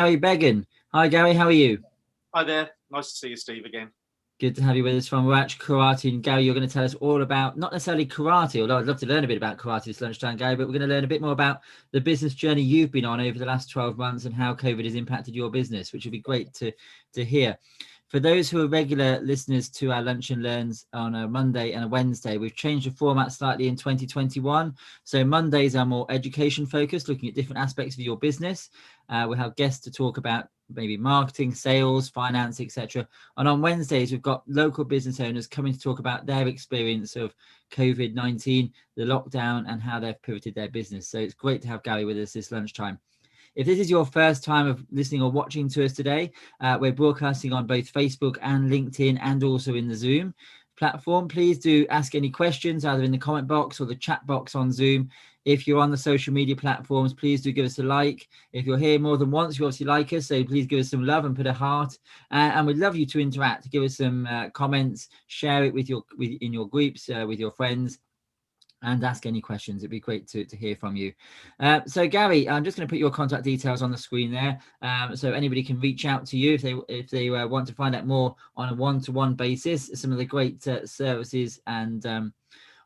Gary Beggan. Hi, Gary. How are you? Hi there. Nice to see you, Steve, again. Good to have you with us from Ratch Karate. And Gary, you're going to tell us all about, not necessarily karate, although I'd love to learn a bit about karate this lunchtime, Gary, but we're going to learn a bit more about the business journey you've been on over the last 12 months and how COVID has impacted your business, which would be great to hear. For those who are regular listeners to our Lunch and Learns on a Monday and a Wednesday, we've changed the format slightly in 2021. So Mondays are more education focused, looking at different aspects of your business. We have guests to talk about maybe marketing, sales, finance, etc. And on Wednesdays, we've got local business owners coming to talk about their experience of COVID-19, the lockdown, and how they've pivoted their business. So it's great to have Gary with us this lunchtime. If this is your first time of listening or watching to us today, we're broadcasting on both Facebook and LinkedIn and also in the Zoom platform. Please do ask any questions either in the comment box or the chat box on Zoom. If you're on the social media platforms, please do give us a like. If you're here more than once, you obviously like us, so please give us some love and put a heart. And we'd love you to interact. Give us some comments, share it in your groups with your friends, and ask any questions. It'd be great to hear from you. So Gary, I'm just going to put your contact details on the screen there, so anybody can reach out to you if they want to find out more on a one-to-one basis. Some of the great services and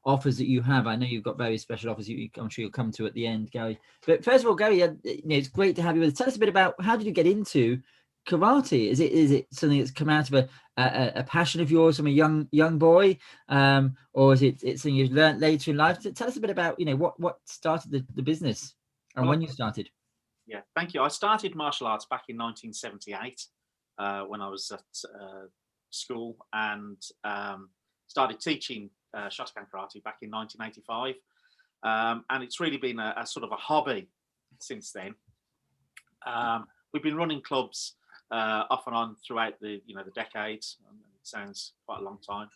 offers that you have. I know you've got very special offers I'm sure you'll come to at the end, Gary. But first of all, Gary, it's great to have you with us. Tell us a bit about how did you get into karate? Is it something that's come out of a passion of yours from a young boy, or is it something you've learned later in life? Tell us a bit about what started the business and when you started. Yeah, thank you. I started martial arts back in 1978 when I was at school, and started teaching Shotokan karate back in 1985, and it's really been a sort of a hobby since then. We've been running clubs off and on throughout the decades. It sounds quite a long time,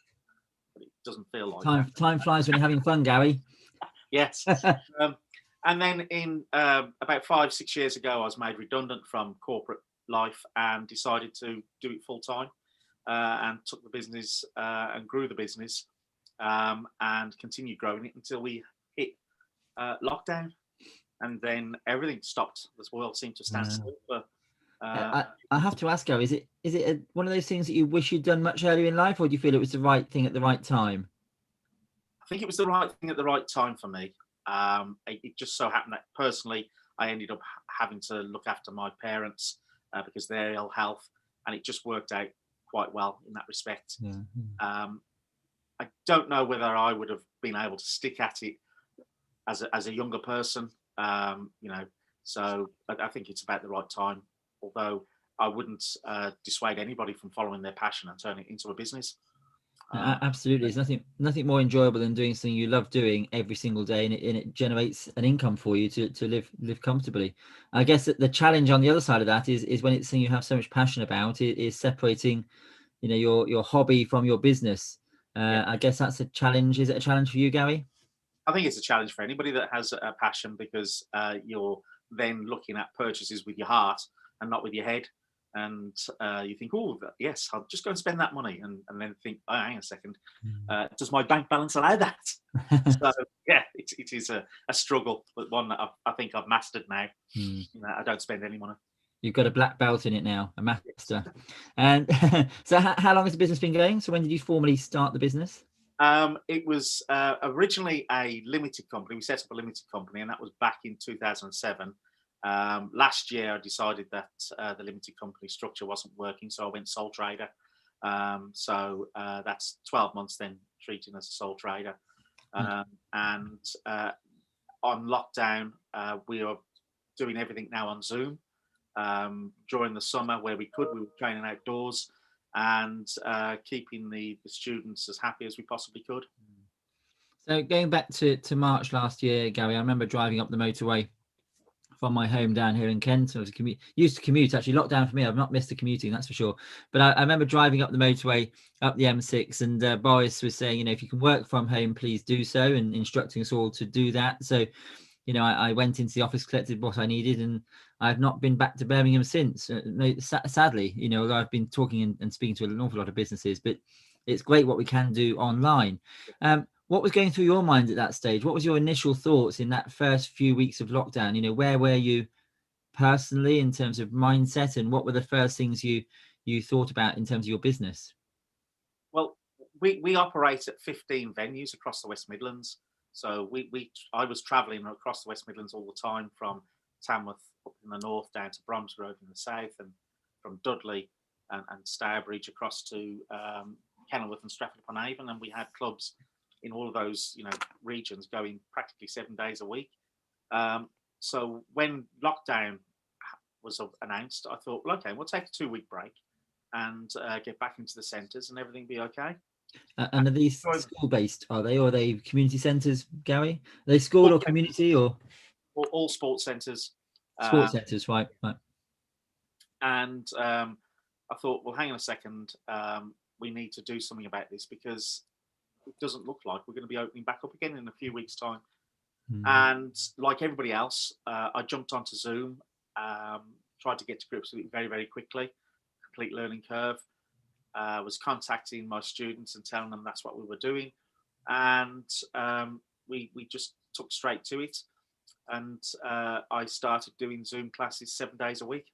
but it doesn't feel like time flies when you're having fun, Gary. Yes. And then in about 5-6 years ago, I was made redundant from corporate life and decided to do it full time, and took the business and grew the business, and continued growing it until we hit lockdown, and then everything stopped. The world seemed to stand still. I have to ask, Gary, is it one of those things that you wish you'd done much earlier in life, or do you feel it was the right thing at the right time? I think it was the right thing at the right time for me. It just so happened that personally, I ended up having to look after my parents because of their ill health, and it just worked out quite well in that respect. Yeah. I don't know whether I would have been able to stick at it as a younger person, so I think it's about the right time, although I wouldn't dissuade anybody from following their passion and turning it into a business. Absolutely. There's nothing more enjoyable than doing something you love doing every single day, and it generates an income for you to live comfortably. I guess that the challenge on the other side of that is when it's something you have so much passion about, it is separating your hobby from your business. I guess that's a challenge. Is it a challenge for you, Gary? I think it's a challenge for anybody that has a passion, because you're then looking at purchases with your heart and not with your head. And you think, oh, yes, I'll just go and spend that money. And then think, oh, hang on a second, does my bank balance allow that? So, yeah, it is a struggle, but one that I think I've mastered now. I don't spend any money. You've got a black belt in it now, a master. And so how long has the business been going? So when did you formally start the business? It was originally a limited company. We set up a limited company, and that was back in 2007. Last year, I decided that the limited company structure wasn't working, so I went sole trader. So that's 12 months then treating as a sole trader. And on lockdown, we are doing everything now on Zoom. During the summer, where we could, we were training outdoors and keeping the students as happy as we possibly could. So going back to March last year, Gary, I remember driving up the motorway from my home down here in Kent. I was used to commute. Actually, lockdown for me, I've not missed the commuting, that's for sure. But I remember driving up the motorway, up the M6, and Boris was saying, if you can work from home, please do so, and instructing us all to do that. So, I went into the office, collected what I needed, and I've not been back to Birmingham since. Sadly, although I've been talking and speaking to an awful lot of businesses, but it's great what we can do online. What was going through your mind at that stage? What was your initial thoughts in that first few weeks of lockdown? Where were you personally in terms of mindset, and what were the first things you thought about in terms of your business? Well, we operate at 15 venues across the West Midlands. So I was travelling across the West Midlands all the time, from Tamworth up in the north down to Bromsgrove in the south, and from Dudley and Stourbridge across to Kenilworth and Stratford upon Avon, and we had clubs in all of those regions going practically 7 days a week. So when lockdown was announced, I thought, well, okay, we'll take a 2-week break and get back into the centres and everything be okay. And are these school based? Are they, or are they community centres, Gary? Are they school or community, or all sports centres? Sports centres, right. And I thought, well, hang on a second, we need to do something about this, because it doesn't look like we're going to be opening back up again in a few weeks' time. And like everybody else, I jumped onto Zoom, tried to get to grips with it very, very quickly. Complete learning curve. Was contacting my students and telling them that's what we were doing, and we just took straight to it. And I started doing Zoom classes 7 days a week.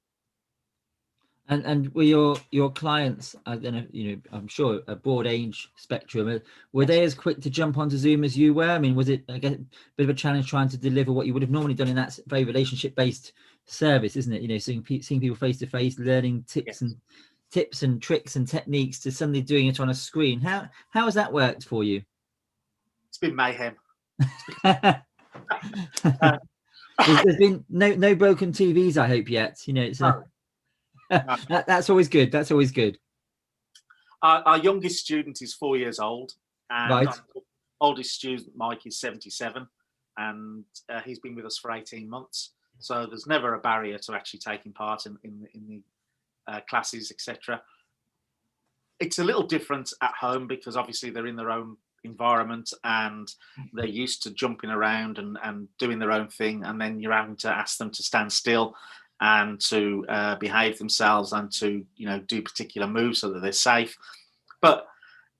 And were your clients, I don't know, I'm sure a broad age spectrum, were they as quick to jump onto Zoom as you were? I mean, was it, I guess, a bit of a challenge trying to deliver what you would have normally done in that very relationship based service, isn't it? Seeing people face to face, learning tips and tricks and techniques, to suddenly doing it on a screen. How has that worked for you? It's been mayhem. There's been no broken TVs, I hope, yet. It's that's always good. That's always good. Our youngest student is 4 years old, and right. Our oldest student, Mike, is 77, and he's been with us for 18 months. So there's never a barrier to actually taking part in the classes, etc. It's a little different at home, because obviously they're in their own environment and they're used to jumping around and doing their own thing, and then you're having to ask them to stand still and to behave themselves and to do particular moves so that they're safe. But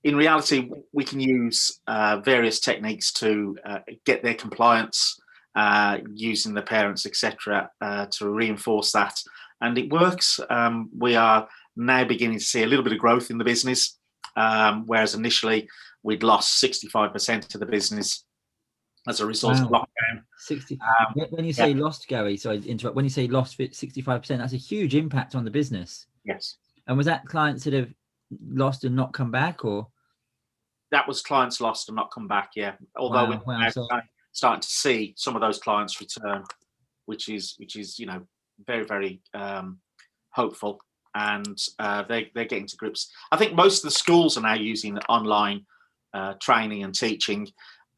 in reality, we can use various techniques to get their compliance, using the parents, etc., to reinforce that. And it works. We are now beginning to see a little bit of growth in the business, whereas initially we'd lost 65% of the business as a result of lockdown. 60. When you say lost, Gary, sorry to interrupt. When you say lost 65%, that's a huge impact on the business. Yes. And was that clients that have lost and not come back, or? That was clients lost and not come back. Yeah. Although we're now starting to see some of those clients return, which is very, very hopeful, and they're getting to grips. I think most of the schools are now using online training and teaching,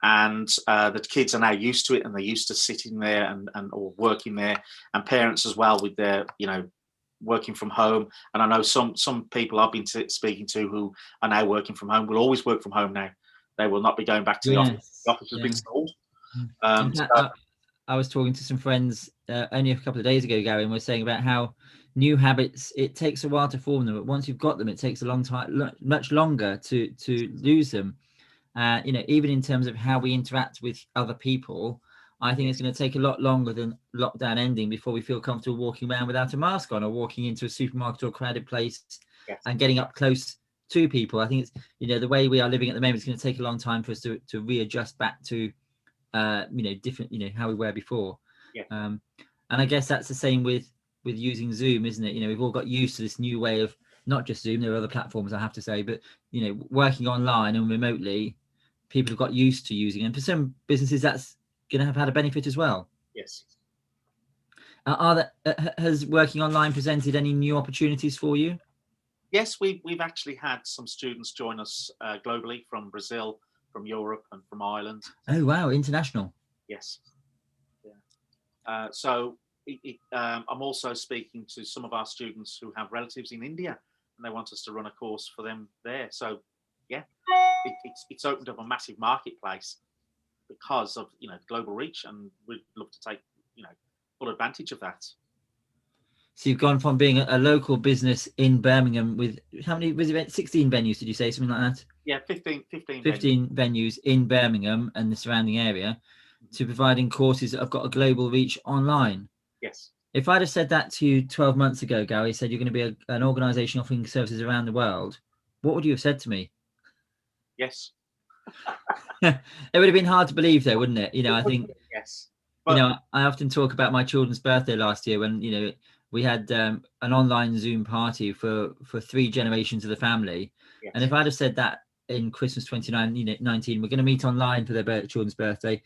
and the kids are now used to it, and they're used to sitting there and or working there, and parents as well with their working from home. And I know some people I've been speaking to who are now working from home will always work from home now. They will not be going back to the office. The office has been sold. I was talking to some friends only a couple of days ago, Gary, and we're saying about how new habits, it takes a while to form them, but once you've got them, it takes a long time, much longer to lose them. Even in terms of how we interact with other people, I think it's going to take a lot longer than lockdown ending before we feel comfortable walking around without a mask on, or walking into a supermarket or a crowded place and getting up close to people. I think it's, the way we are living at the moment, it's going to take a long time for us to readjust back to, different, how we were before. Yeah. And I guess that's the same with using Zoom, isn't it? We've all got used to this new way of, not just Zoom, there are other platforms, I have to say, but, working online and remotely, people have got used to using it. And for some businesses, that's going to have had a benefit as well. Yes. Has working online presented any new opportunities for you? Yes, we've actually had some students join us globally, from Brazil, from Europe, and from Ireland. Oh wow, international. Yes. Yeah. So I'm also speaking to some of our students who have relatives in India, and they want us to run a course for them there. So yeah, it's opened up a massive marketplace because of global reach, and we'd love to take full advantage of that. So you've gone from being a local business in Birmingham with, how many, was it 16 venues, did you say, something like that? Yeah, 15 venues in Birmingham and the surrounding area, to providing courses that have got a global reach online. Yes. If I'd have said that to you 12 months ago, Gary, said you're going to be an organisation offering services around the world, what would you have said to me? Yes. It would have been hard to believe, though, wouldn't it? I think, Yes. But I often talk about my children's birthday last year when, we had an online Zoom party for 3 generations of the family. And yes. if I'd have said that in Christmas 2019, we're going to meet online for their children's birthday,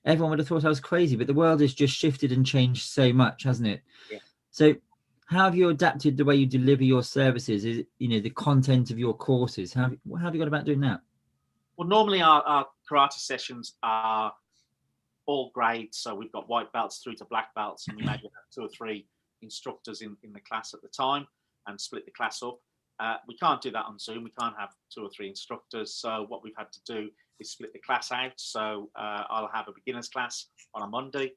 everyone would have thought I was crazy. But the world has just shifted and changed so much, hasn't it? Yeah. So how have you adapted the way you deliver your services? Is it, the content of your courses? How have you got about doing that? Well, normally our karate sessions are all grades. So we've got white belts through to black belts, and we maybe have 2 or 3 instructors in the class at the time and split the class up. We can't do that on Zoom. We can't have 2 or 3 instructors. So what we've had to do is split the class out. So I'll have a beginners class on a Monday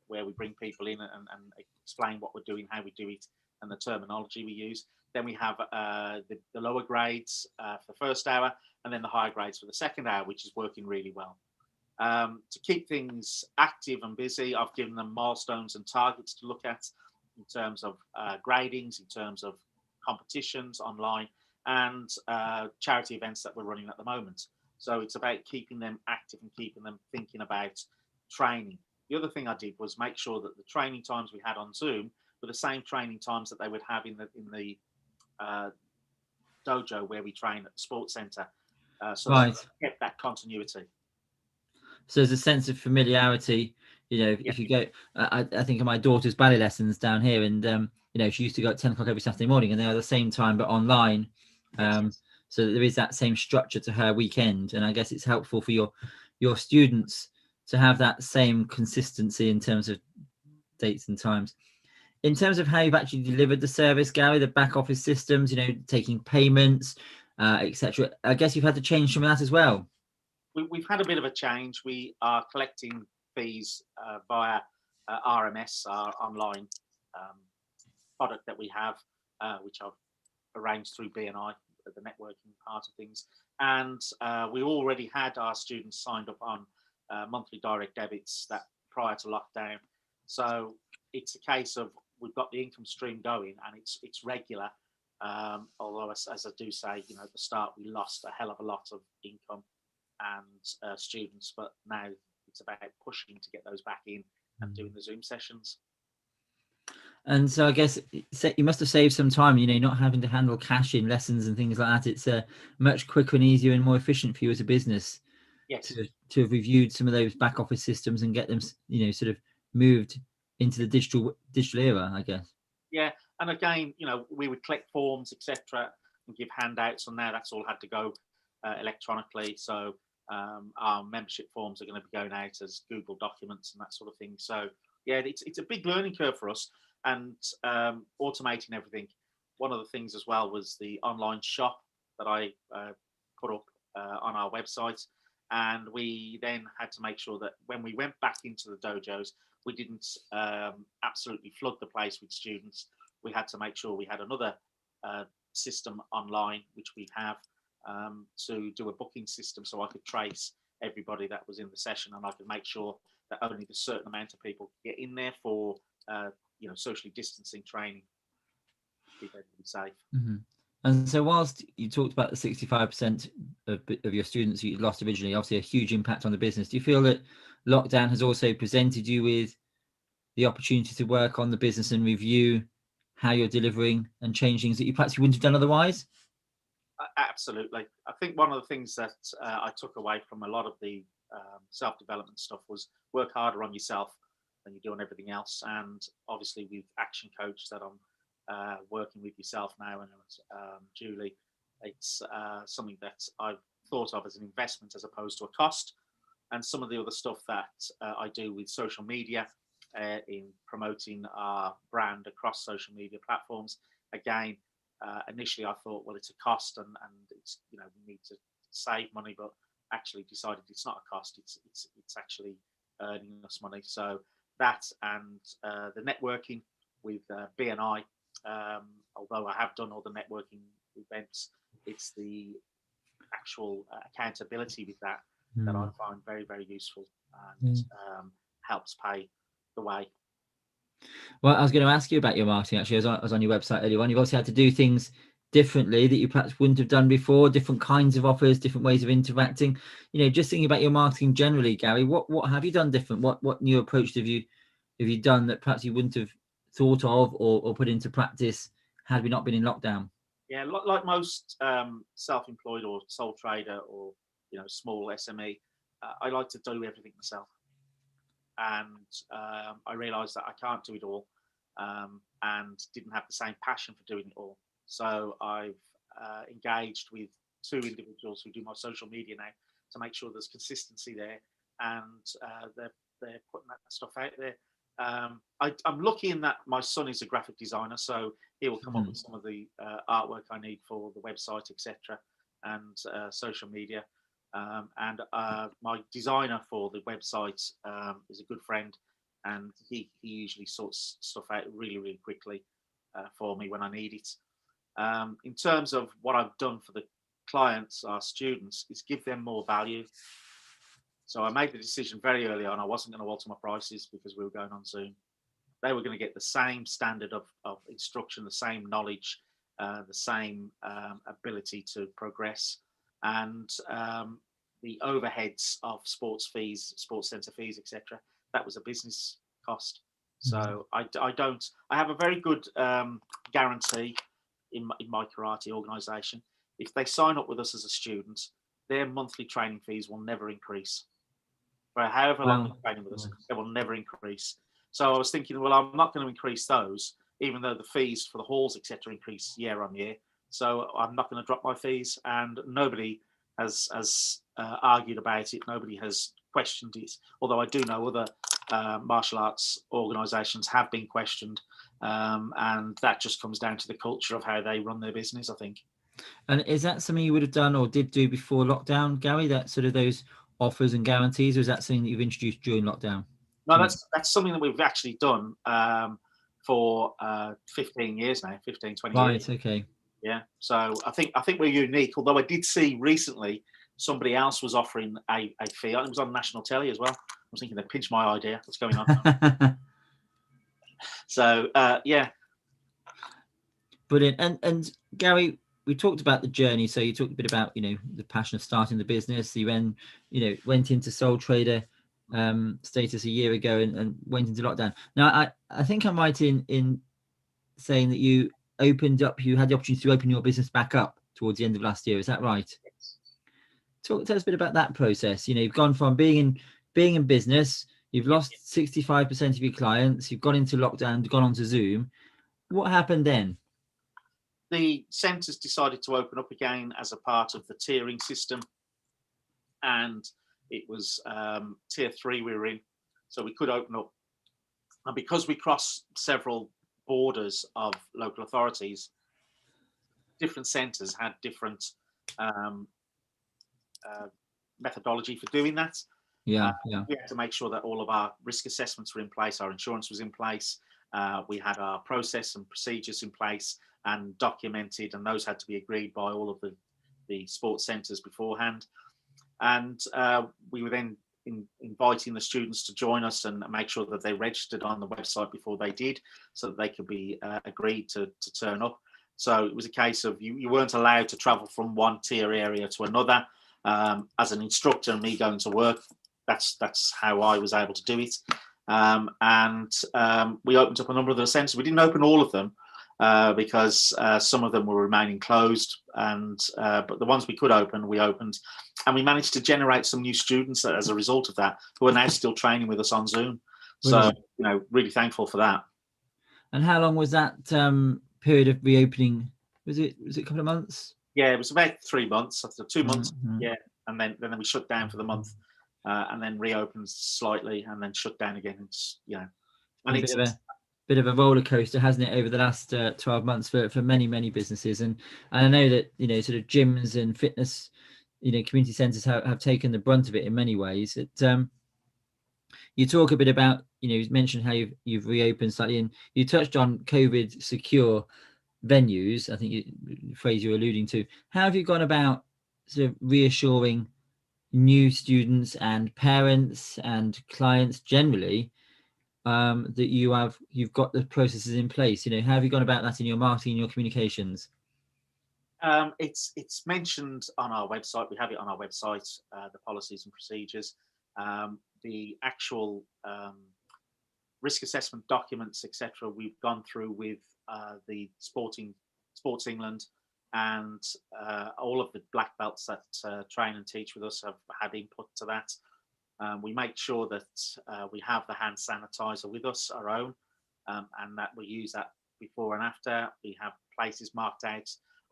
where we bring people in and explain what we're doing, how we do it, and the terminology we use. Then we have the lower grades for the first hour, and then the higher grades for the second hour, which is working really well. To keep things active and busy, I've given them milestones and targets to look at in terms of gradings, in terms of competitions online, and charity events that we're running at the moment. So it's about keeping them active and keeping them thinking about training. The other thing I did was make sure that the training times we had on Zoom were the same training times that they would have in the dojo where we train at the sports centre, so Right. that we kept that continuity. So there's a sense of familiarity. If you go, I think of my daughter's ballet lessons down here, and she used to go at 10 o'clock every Saturday morning, and they are the same time but online. Yes. So there is that same structure to her weekend, and I guess it's helpful for your students to have that same consistency in terms of dates and times. In terms of how you've actually delivered the service, Gary, the back office systems, taking payments, etc. I guess you've had to change some of that as well. We've had a bit of a change. We are collecting fees via RMS, our online product that we have, which I've arranged through BNI, the networking part of things. And we already had our students signed up on monthly direct debits that prior to lockdown. So it's a case of we've got the income stream going and it's regular. Although, as I do say, at the start we lost a hell of a lot of income and students, but now it's about pushing to get those back in and doing the Zoom sessions. And so I guess you must have saved some time, not having to handle cash in lessons and things like that. It's much quicker and easier and more efficient for you as a business. Yes. To have reviewed some of those back office systems and get them, sort of moved into the digital era, I guess. Yeah, and again, we would collect forms, etc., and give handouts, and now that's all had to go electronically. So our membership forms are going to be going out as Google documents and that sort of thing. So yeah, it's a big learning curve for us, and automating everything. One of the things as well was the online shop that I put up on our website, and we then had to make sure that when we went back into the dojos, we didn't absolutely flood the place with students. We had to make sure we had another system online, which we have, to do a booking system so I could trace everybody that was in the session, and I could make sure that only the certain amount of people could get in there for socially distancing training to keep everybody safe. Mm-hmm. And so whilst you talked about the 65% of your students you lost originally, obviously a huge impact on the business, do you feel that lockdown has also presented you with the opportunity to work on the business and review how you're delivering and change things that you perhaps you wouldn't have done otherwise? Absolutely. I think one of the things that I took away from a lot of the self-development stuff was work harder on yourself than you do on everything else. And obviously with Action Coach that I'm working with yourself now and Julie, it's something that I've thought of as an investment as opposed to a cost. And some of the other stuff that I do with social media in promoting our brand across social media platforms, again, initially I thought, well, it's a cost and it's we need to save money, but actually decided it's not a cost. It's actually earning us money. So that and the networking with BNI, although I have done all the networking events, it's the actual accountability with that that I find very, very useful and helps pay the way. Well, I was going to ask you about your marketing. Actually, I was on your website earlier on. You've also had to do things differently that you perhaps wouldn't have done before. Different kinds of offers, different ways of interacting. Just thinking about your marketing generally, Gary. What have you done different? What new approach have you done that perhaps you wouldn't have thought of or put into practice had we not been in lockdown? Yeah, like most self-employed or sole trader or small SME, I like to do everything myself, and I realised that I can't do it all, and didn't have the same passion for doing it all. So I've engaged with two individuals who do my social media now to make sure there's consistency there, and they're putting that stuff out there. I'm lucky in that my son is a graphic designer, so he will come up with some of the artwork I need for the website, etc., and social media. And my designer for the website is a good friend, and he usually sorts stuff out really, really quickly for me when I need it. In terms of what I've done for the clients, our students, is give them more value. So I made the decision very early on. I wasn't going to alter my prices because we were going on Zoom. They were going to get the same standard of instruction, the same knowledge, the same ability to progress, and the overheads of sports fees, sports centre fees, etc. That was a business cost. So I have a very good guarantee in my karate organisation. If they sign up with us as a student, their monthly training fees will never increase. For however long they're training with us, they will never increase. So I was thinking, well, I'm not going to increase those, even though the fees for the halls, etc., increase year on year. So I'm not going to drop my fees, and nobody has argued about it. Nobody has questioned it. Although I do know other martial arts organisations have been questioned, and that just comes down to the culture of how they run their business, I think. And is that something you would have done or did do before lockdown, Gary? That sort of those offers and guarantees, or is that something that you've introduced during lockdown? No, that's something that we've actually done for 15 years now, 15, 20 years. Right, okay. Yeah. So I think we're unique. Although I did see recently somebody else was offering a fee. It was on national telly as well. I was thinking they pinched my idea. What's going on? So yeah. Brilliant. And Gary, we talked about the journey. So you talked a bit about the passion of starting the business. You then went into sole trader status a year ago and went into lockdown. Now I think I'm right in saying that you had the opportunity to open your business back up towards the end of last year. Is that right? Yes. Tell us a bit about that process. You've gone from being in business, you've lost 65% of your clients, you've gone into lockdown, gone onto Zoom. What happened then? The centres decided to open up again as a part of the tiering system, and it was tier 3 we were in, so we could open up. And because we cross several borders of local authorities, different centres had different methodology for doing that. Yeah. We had to make sure that all of our risk assessments were in place, our insurance was in place, we had our process and procedures in place and documented, and those had to be agreed by all of the sports centres beforehand. And we were then inviting the students to join us and make sure that they registered on the website before they did, so that they could be agreed to turn up. So it was a case of you weren't allowed to travel from one tier area to another. As an instructor and me going to work, that's how I was able to do it. And we opened up a number of the centres. We didn't open all of them because some of them were remaining closed, but the ones we could open, we opened, and we managed to generate some new students as a result of that, who are now still training with us on Zoom. So really thankful for that. And how long was that period of reopening? Was it a couple of months? Yeah, it was about 3 months, after 2 months. Yeah, and then we shut down for the month, and then reopened slightly, and then shut down again. It's and it's a bit of a roller coaster, hasn't it, over the last 12 months for many businesses. And I know that sort of gyms and fitness, community centres have taken the brunt of it in many ways. You talk a bit about you mentioned how you've reopened slightly, and you touched on COVID secure venues. I think the phrase you're alluding to. How have you gone about sort of reassuring new students and parents and clients generally that you've got the processes in place? You know, how have you gone about that in your marketing and your communications? It's mentioned on our website. We have it on our website, the policies and procedures, the actual risk assessment documents, etc. We've gone through with the Sports England, and all of the black belts that train and teach with us have had input to that. We make sure that we have the hand sanitizer with us, our own, and that we use that before and after. We have places marked out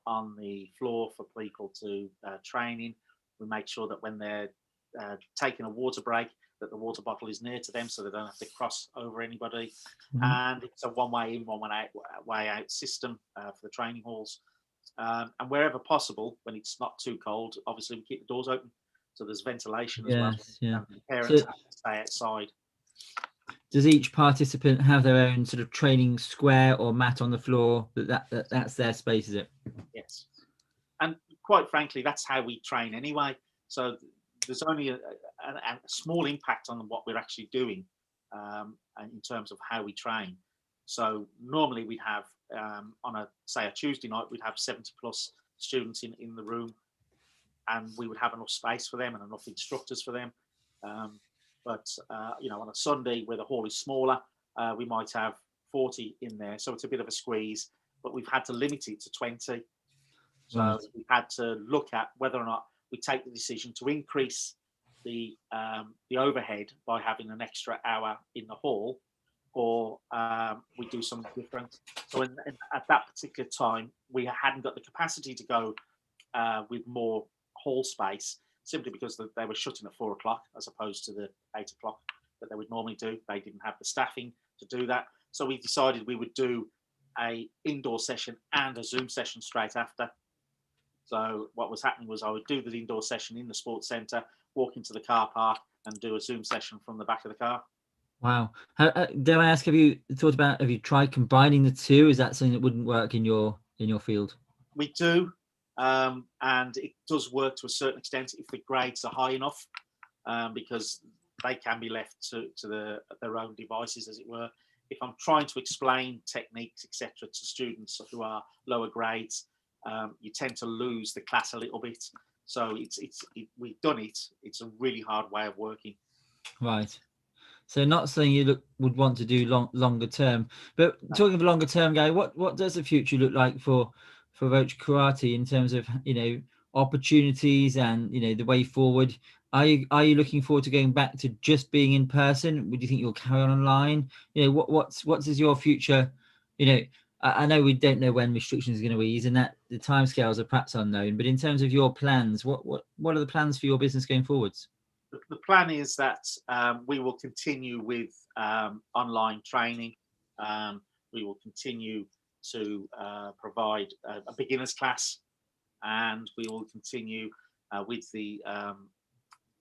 on the floor for people to train in. We make sure that when they're taking a water break, that the water bottle is near to them so they don't have to cross over anybody. And it's a one way in, way out system for the training halls. And wherever possible, when it's not too cold, obviously we keep the doors open so there's ventilation as well. Yeah. And the parents have to stay outside. Does each participant have their own sort of training square or mat on the floor? That's their space, is it? Yes. And quite frankly, that's how we train anyway. So there's only a small impact on what we're actually doing in terms of how we train. So normally we'd have on a Tuesday night, we'd have 70 plus students in the room, and we would have enough space for them and enough instructors for them. But on a Sunday where the hall is smaller, we might have 40 in there. So it's a bit of a squeeze, but we've had to limit it to 20. So we've had to look at whether or not we take the decision to increase the overhead by having an extra hour in the hall, or we do something different. So at that particular time, we hadn't got the capacity to go with more hall space, simply because they were shutting at 4 o'clock as opposed to the 8 o'clock that they would normally do. They didn't have the staffing to do that. So we decided we would do a indoor session and a Zoom session straight after. So what was happening was I would do the indoor session in the sports centre, walk into the car park and do a Zoom session from the back of the car. Wow. Dare I ask, have you tried combining the two? Is that something that wouldn't work in your field? We do. And it does work to a certain extent if the grades are high enough, because they can be left to their own devices, as it were. If I'm trying to explain techniques, etc., to students who are lower grades, you tend to lose the class a little bit. So we've done it. It's a really hard way of working. Right. So not something you would want to do longer term. But talking of longer term, Gary, what does the future look like for Roach Karate in terms of opportunities and the way forward? Are you looking forward to going back to just being in person? Would you think you'll carry on online? What is your future? I know we don't know when restrictions are going to ease, and that the timescales are perhaps unknown. But in terms of your plans, what are the plans for your business going forwards? The plan is that we will continue with online training. We will continue to provide a beginner's class, and we will continue with the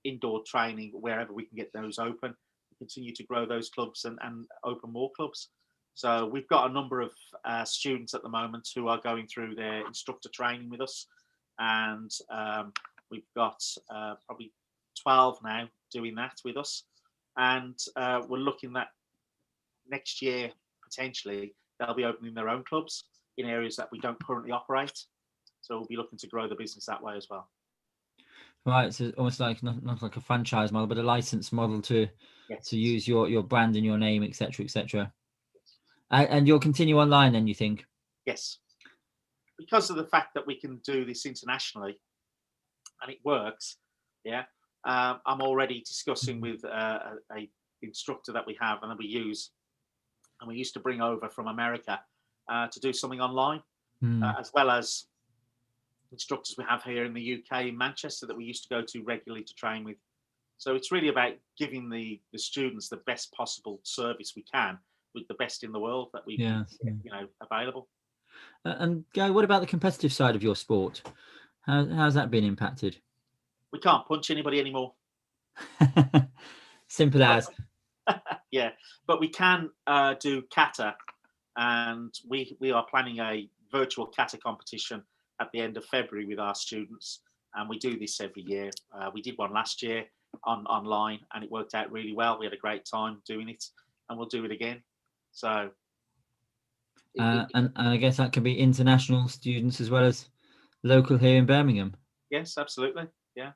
indoor training wherever we can get those open. We continue to grow those clubs and open more clubs. So we've got a number of students at the moment who are going through their instructor training with us, and we've got probably 12 now doing that with us, and we're looking at next year potentially they'll be opening their own clubs in areas that we don't currently operate, so we'll be looking to grow the business that way as well. Right, so almost like not like a franchise model, but a license model to use your brand and your name, etc. And you'll continue online then, you think? Yes, because of the fact that we can do this internationally and it works. I'm already discussing with a instructor that we have and that we use, and we used to bring over from America to do something online, as well as instructors we have here in the UK, in Manchester, that we used to go to regularly to train with. So it's really about giving the students the best possible service we can with the best in the world that we available. And Gary, what about the competitive side of your sport? How's that been impacted? We can't punch anybody anymore. Simple as. Yeah, but we can do kata, and we are planning a virtual kata competition at the end of February with our students, and we do this every year. We did one last year online, and it worked out really well. We had a great time doing it. and we'll do it again. So, and I guess that can be international students as well as local here in Birmingham. yes, absolutely. Yeah,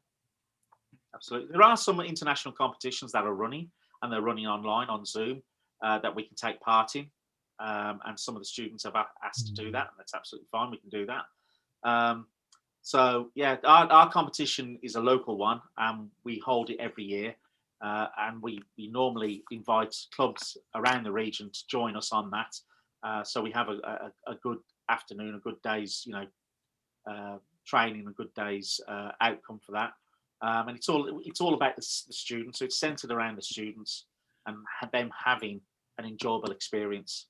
absolutely. There are some international competitions that are running, and they're running online on Zoom that we can take part in. And some of the students have asked to do that, and that's absolutely fine. We can do that. So yeah, our competition is a local one, and we hold it every year. And we normally invite clubs around the region to join us on that. So we have a good afternoon, a good day's training, a good day's outcome for that. And it's all about the students. So it's centered around the students and them having an enjoyable experience.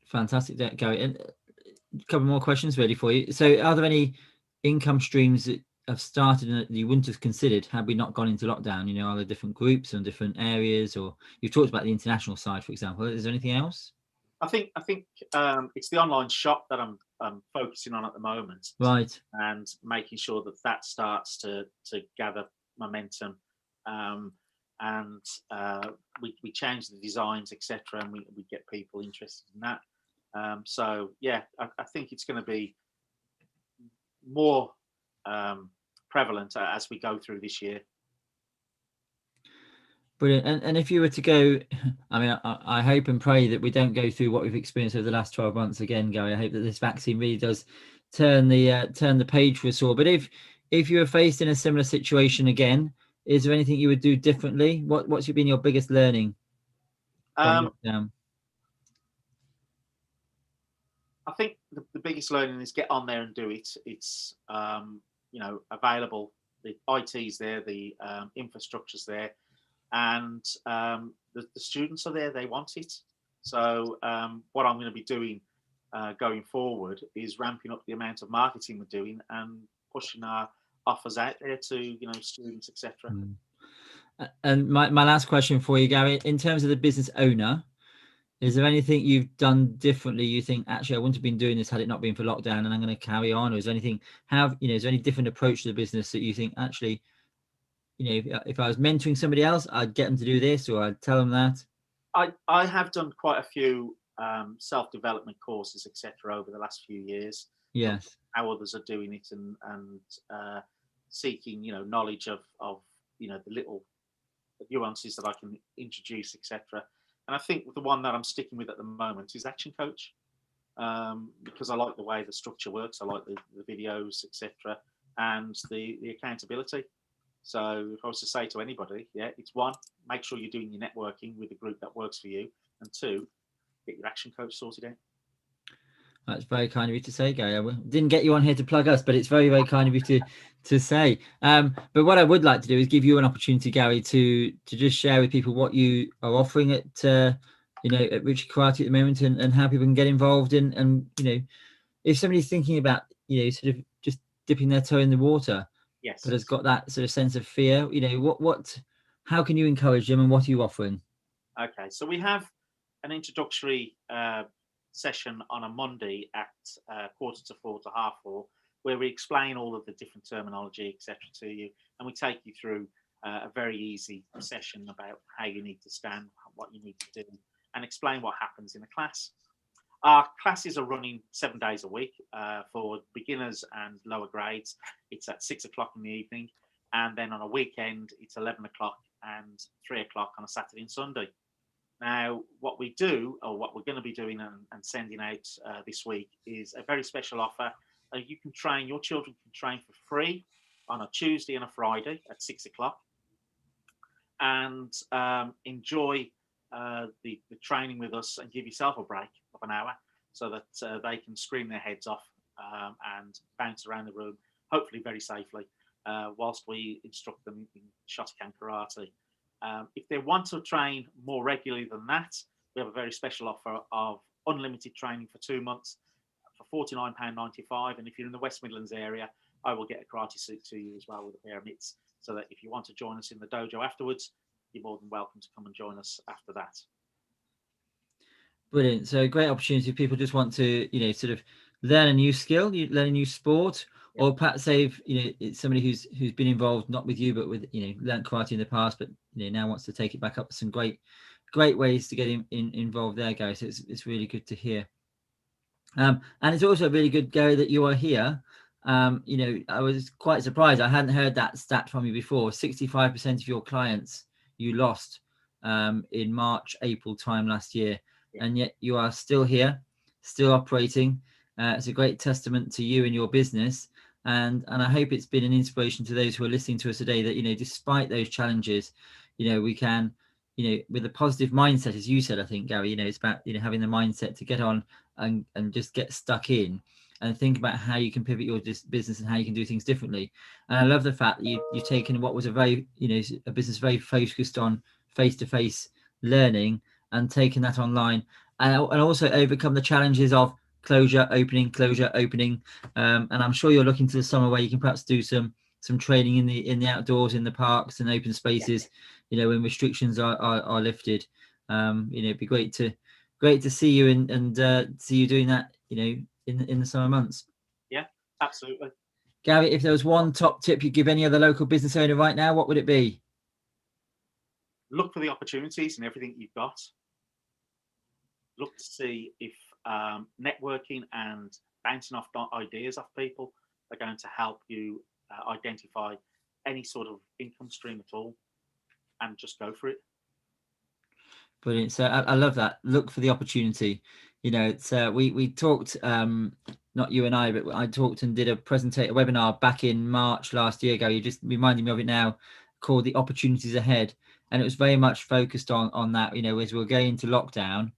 Fantastic, Gary. And a couple more questions really for you. So are there any income streams that have started and that you wouldn't have considered had we not gone into lockdown? You know, are there different groups and different areas, or you've talked about the international side, for example? Is there anything else? I think it's the online shop that I'm focusing on at the moment, right, and making sure that starts to gather momentum. And we change the designs, etc., and we get people interested in that. So yeah, I think it's going to be more prevalent as we go through this year. Brilliant. And if you were to go, I mean, I hope and pray that we don't go through what we've experienced over the last 12 months again, Gary. I hope that this vaccine really does turn the page for us all. But if you were faced in a similar situation again, is there anything you would do differently? What's been your biggest learning from lockdown? I think the biggest learning is get on there and do it. It's available. The IT's there, the infrastructure's there, and the students are there. They want it. So what I'm going to be doing going forward is ramping up the amount of marketing we're doing and pushing our offers out there to students, etc. And my last question for you, Gary, in terms of the business owner, is there anything you've done differently? You think, actually, I wouldn't have been doing this had it not been for lockdown, and I'm going to carry on? Or is there anything, is there any different approach to the business that you think, actually, if I was mentoring somebody else, I'd get them to do this, or I'd tell them that? I have done quite a few self-development courses, etc., over the last few years. Yes. How others are doing it, and seeking, knowledge of the little nuances that I can introduce, etc. And I think the one that I'm sticking with at the moment is Action Coach, because I like the way the structure works. I like the videos, etc., and the accountability. So if I was to say to anybody, it's one, make sure you're doing your networking with a group that works for you, and two, get your Action Coach sorted out. That's very kind of you to say, Gary. I didn't get you on here to plug us, but it's very, very kind of you to say. But what I would like to do is give you an opportunity, Gary, to just share with people what you are offering at Richie Karate at the moment, and how people can get involved in. And if somebody's thinking about sort of just dipping their toe in the water, yes, but has got that sort of sense of fear, how can you encourage them, and what are you offering? Okay, so we have an introductory session on a Monday at 3:45 to 4:30, where we explain all of the different terminology, etc., to you, and we take you through a very easy session about how you need to stand, what you need to do, and explain what happens in a class. Our classes are running 7 days a week for beginners and lower grades. It's at 6 o'clock in the evening, and then on a weekend it's 11 o'clock and 3 o'clock on a Saturday and Sunday. Now, what we do, or what we're going to be doing and sending out this week, is a very special offer. Your children can train for free on a Tuesday and a Friday at 6 o'clock, and enjoy the training with us, and give yourself a break of an hour, so that they can scream their heads off and bounce around the room, hopefully very safely, whilst we instruct them in Shotokan Karate. If they want to train more regularly than that, we have a very special offer of unlimited training for 2 months for £49.95. And if you're in the West Midlands area, I will get a karate suit to you as well with a pair of mitts, so that if you want to join us in the dojo afterwards, you're more than welcome to come and join us after that. Brilliant. So great opportunity if people just want to, sort of learn a new skill, learn a new sport, or perhaps it's somebody who's been involved, not with you, but with, learned karate in the past, but now wants to take it back up. Some great ways to get involved there, Gary. So it's really good to hear. And it's also really good, Gary, that you are here. I was quite surprised. I hadn't heard that stat from you before. 65% of your clients you lost in March, April time last year, and yet you are still here, still operating. It's a great testament to you and your business. And I hope it's been an inspiration to those who are listening to us today that, despite those challenges, we can, with a positive mindset, as you said, I think, Gary, it's about, having the mindset to get on and just get stuck in and think about how you can pivot your business and how you can do things differently. And I love the fact that you've taken what was a very, a business very focused on face-to-face learning and taken that online, and also overcome the challenges of closure, opening. And I'm sure you're looking to the summer where you can perhaps do some training in the outdoors, in the parks and open spaces, when restrictions are lifted. It'd be great to see you and see you doing that, in the summer months. Yeah, absolutely. Gary, if there was one top tip you'd give any other local business owner right now, what would it be? Look for the opportunities in everything you've got. Look to see if networking and bouncing off ideas off people are going to help you identify any sort of income stream at all, and just go for it. Brilliant. So I love that. Look for the opportunity. It's we talked, not you and I, but I talked and did a webinar back in March last year ago. You just reminded me of it now, called The Opportunities Ahead. And it was very much focused on that, as we're going into lockdown,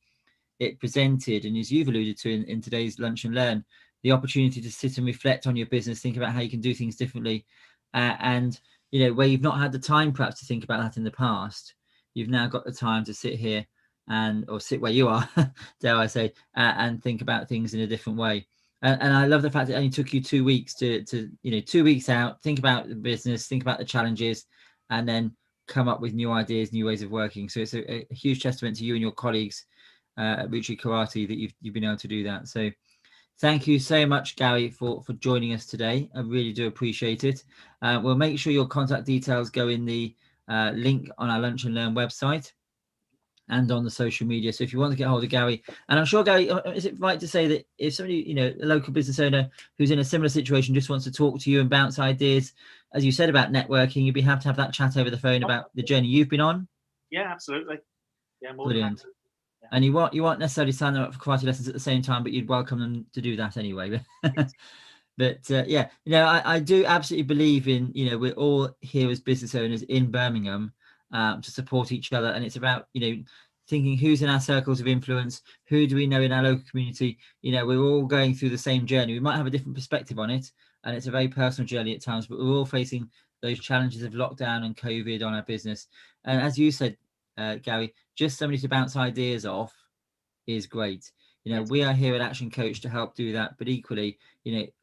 it presented, and as you've alluded to in today's Lunch and Learn, the opportunity to sit and reflect on your business, think about how you can do things differently. And, where you've not had the time perhaps to think about that in the past, you've now got the time to sit here or sit where you are, dare I say, and think about things in a different way. And I love the fact it only took you 2 weeks to 2 weeks out, think about the business, think about the challenges, and then come up with new ideas, new ways of working. So it's a huge testament to you and your colleagues at Ruchi Karate that you've been able to do that. So thank you so much, Gary, for joining us today. I really do appreciate it. We'll make sure your contact details go in the link on our Lunch and Learn website and on the social media. So if you want to get hold of Gary, and I'm sure, Gary, is it right to say that if somebody, a local business owner who's in a similar situation just wants to talk to you and bounce ideas, as you said about networking, you'd be happy to have that chat over the phone about the journey you've been on? Yeah, absolutely. Yeah, more brilliant. Than yeah. And you won't necessarily sign them up for karate lessons at the same time, but you'd welcome them to do that anyway. But yeah, I do absolutely believe in, we're all here as business owners in Birmingham to support each other. And it's about, thinking who's in our circles of influence, who do we know in our local community. We're all going through the same journey. We might have a different perspective on it, and it's a very personal journey at times, but we're all facing those challenges of lockdown and COVID on our business. And as you said, Gary, just somebody to bounce ideas off is great. We are here at Action Coach to help do that, but equally,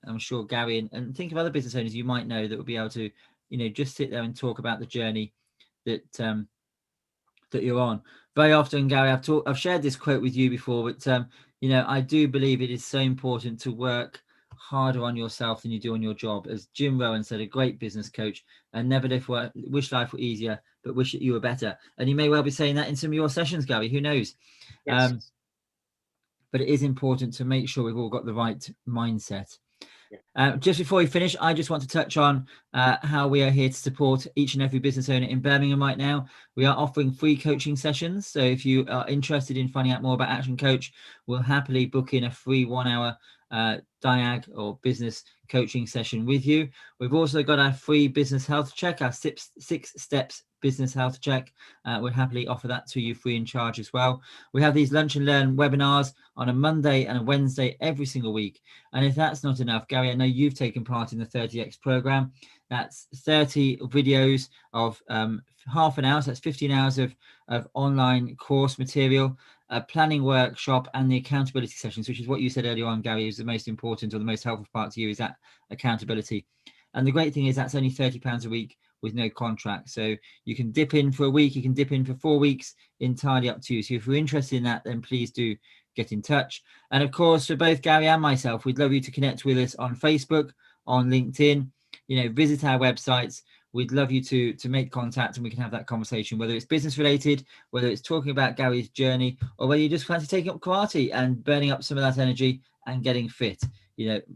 I'm sure Gary and think of other business owners you might know that will be able to, just sit there and talk about the journey that that you're on. Very often, Gary, I've shared this quote with you before, but I do believe it is so important to work harder on yourself than you do on your job. As Jim Rohn said, a great business coach, and never wish life were easier, but wish that you were better. And you may well be saying that in some of your sessions, Gary, who knows? Yes. But it is important to make sure we've all got the right mindset. Yeah. Just before we finish, I just want to touch on how we are here to support each and every business owner in Birmingham right now. We are offering free coaching sessions. So if you are interested in finding out more about Action Coach, we'll happily book in a free 1 hour diag or business coaching session with you. We've also got our free business health check, our six steps business health check. We'll happily offer that to you free in charge as well. We have these Lunch and Learn webinars on a Monday and a Wednesday every single week. And if that's not enough, Gary, I know you've taken part in the 30X program. That's 30 videos of half an hour. So that's 15 hours of online course material, a planning workshop, and the accountability sessions, which is what you said earlier on, Gary, is the most important or the most helpful part to you, is that accountability. And the great thing is that's only £30 a week with no contract. So you can dip in for a week, you can dip in for 4 weeks, entirely up to you. So if you're interested in that, then please do get in touch. And of course, for both Gary and myself, we'd love you to connect with us on Facebook, on LinkedIn, visit our websites. we'd love you to make contact and we can have that conversation, whether it's business related, whether it's talking about Gary's journey, or whether you just fancy taking up karate and burning up some of that energy and getting fit.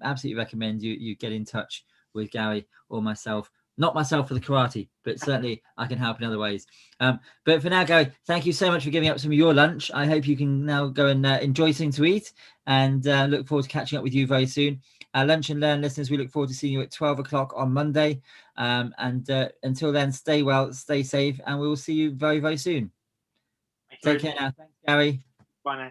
Absolutely recommend you get in touch with Gary or myself. Not myself for the karate, but certainly I can help in other ways. But for now, Gary, thank you so much for giving up some of your lunch. I hope you can now go and enjoy something to eat, and look forward to catching up with you very soon. Lunch and Learn listeners, we look forward to seeing you at 12 o'clock on Monday. And until then, stay well, stay safe, and we will see you very, very soon. Take care now. Thanks, Gary. Bye now.